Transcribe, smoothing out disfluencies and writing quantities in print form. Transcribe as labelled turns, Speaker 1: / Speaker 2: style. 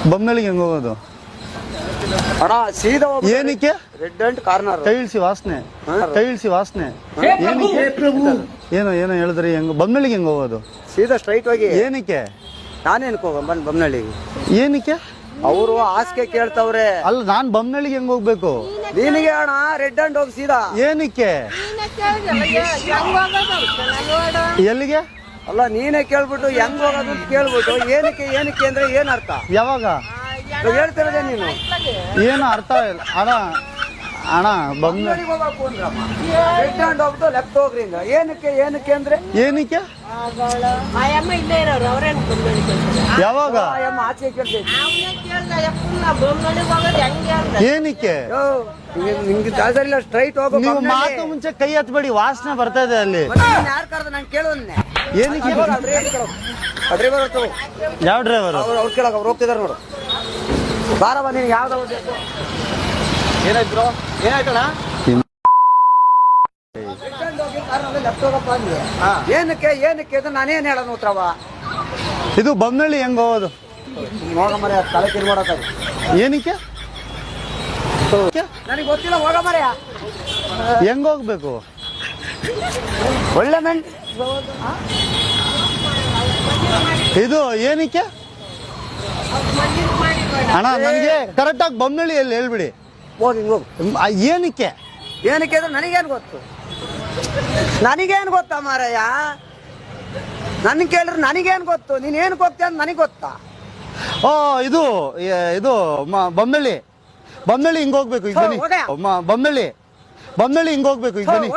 Speaker 1: ಬೊಮ್ಮನಳ್ಳಿಗೆ ಹೆಂಗ್ ಹೋಗೋದು
Speaker 2: ಅಣ್ಣ ಸೀದಾ
Speaker 1: ಏನಕ್ಕೆ
Speaker 2: ರೆಡ್ ಅಂಡ್ ಕಾರ್ನರ್
Speaker 1: ಟೈಲ್ಸಿ ವಾಸನೆ ಏನಕ್ಕೆ ಏನೋ ಏನೋ ಹೇಳಿದ್ರಿ ಹೆಂಗ್ ಬೊಮ್ಮನಳ್ಳಿಗೆ ಹೆಂಗ್ ಹೋಗೋದು
Speaker 2: ಸೀದಾ ಸ್ಟ್ರೈಟ್ ಹೋಗಿ
Speaker 1: ಏನಕ್ಕೆ
Speaker 2: ನಾನೇನಕ್ಕೆ ಹೋಗ ಬಂದ್ ಬೊಮ್ಮನಳ್ಳಿಗೆ
Speaker 1: ಏನಕ್ಕೆ
Speaker 2: ಅವರು ಹಾಸಿಗೆ ಕೇಳ್ತವ್ರೆ
Speaker 1: ಅಲ್ಲ ನಾನ್ ಬೊಮ್ಮನಳ್ಳಿಗೆ ಹೆಂಗ್ ಹೋಗ್ಬೇಕು
Speaker 2: ನಿನಗೆ ಅಣ್ಣ ರೆಡ್ ಅಂಡ್ ಹೋಗಿ ಸೀದಾ
Speaker 1: ಏನಕ್ಕೆ ಎಲ್ಲಿಗೆ
Speaker 2: ಅಲ್ಲ ನೀನೇ ಕೇಳ್ಬಿಟ್ಟು ಹೆಂಗ್ ಹೋಗೋದು ಅಂತ ಕೇಳ್ಬಿಟ್ಟು ಏನಕ್ಕೆ ಏನಕ್ಕೆ ಅಂದ್ರೆ ಏನ್ ಅರ್ಥ
Speaker 1: ಯಾವಾಗ
Speaker 2: ಹೇಳ್ತಿರೋದೇ ನೀನು
Speaker 1: ಏನು ಅರ್ಥ ಇಲ್ಲ ಅಣ್ಣ ಅಣ್ಣ
Speaker 2: ಬೊಮ್ಮನಳ್ಳಿಗೆ ಹೋಗ್ಬೇಕು ಅಂದ್ರಮ್ಮ ರೆಡ್ ಅಂಡ್ ಹೋಗ್ಬಿಟ್ಟು ಲೆಫ್ಟ್ ಹೋಗ್ರಿ ಹಿಂಗ ಏನಕ್ಕೆ ಏನಕ್ಕೆ ಅಂದ್ರೆ
Speaker 1: ಏನಕ್ಕೆ ಯಾವಾಗ
Speaker 2: ಆಚೆ ಕೇಳ್ತೈತಿ
Speaker 1: ಏನಕ್ಕೆ
Speaker 2: ನಿಮ್ಗೆ ಜಾಗದಲ್ಲಿ ಸ್ಟ್ರೈಟ್ ಹೋಗೋ
Speaker 1: ನೀವು ಮಾತು ಮುಂಚೆ ಕೈ ಹತ್ಬೇಡಿ ವಾಸನೆ ಬರ್ತಾ ಇದೆ ಅಲ್ಲಿ
Speaker 2: ಯಾರು ಕರೆದ ನಾನು ಕೇಳೋನ್ನೆ
Speaker 1: ಏನಕ್ಕೆ
Speaker 2: ಡ್ರೈವರ್
Speaker 1: ಯಾವ ಡ್ರೈವರ್
Speaker 2: ಅವ್ರು ಕೇಳಕ ಅವ್ರು ಹೋಗ್ತಿದಾರೆ ನೋಡು ಬಾರವ ನೀನು ಯಾವ್ದು ಏನಾಯ್ತು ಏನಾಯ್ತಣ್ಣ ಏನಕ್ಕೆ ಏನಕ್ಕೆ ಅದು ನಾನೇನ್ ಹೇಳೋದು ಉತ್ತರವ
Speaker 1: ಇದು ಬೊಮ್ಮನಳ್ಳಿ ಹೆಂಗ್ ಹೋಗೋದು
Speaker 2: ಹೋಗ ಮರ್ಯ ತಲೆ ತಿರು ಮಾಡಕ
Speaker 1: ಏನಕ್ಕೆ
Speaker 2: ನನಗೆ ಗೊತ್ತಿಲ್ಲ ಹೋಗ ಮರ್ಯ
Speaker 1: ಹೆಂಗ್ ಹೋಗ್ಬೇಕು
Speaker 2: ಒಳ್ಳೆ ಮೆಂಟ್
Speaker 1: ಇದು ಏನಕ್ಕೆ ಅಣ್ಣ ನನಗೆ ಕರೆಕ್ಟ್ ಆಗಿ ಬೊಮ್ಮನಳ್ಳಿಯಲ್ಲಿ ಹೇಳ್ಬಿಡಿ
Speaker 2: ಹೋಗಿ ಹೋಗು
Speaker 1: ಏನಕ್ಕೆ
Speaker 2: ಏನಕ್ಕೆ ಅಂದ್ರೆ ನನಗೇನು ಗೊತ್ತು ನನಗೇನು ಗೊತ್ತಾ ಮಾರಯ್ಯ ನನ್ ಕೇಳಿದ್ರೆ ನನಗೇನು ಗೊತ್ತು ನೀನ್ ಏನಕ್ಕೆ ಹೋಗ್ತೀಯ ಅಂತ ನನಗೆ ಗೊತ್ತಾ
Speaker 1: ಓ ಇದು ಇದು ಬೊಮ್ಮನಳ್ಳಿ ಬೊಮ್ಮನಳ್ಳಿ ಹಿಂಗ್ ಹೋಗ್ಬೇಕು ಈಗ ಬನ್ನಿ ಬೊಮ್ಮನಳ್ಳಿ ಬೊಮ್ಮನಳ್ಳಿ ಹಿಂಗ್ ಹೋಗ್ಬೇಕು ಈಗ ಬನ್ನಿ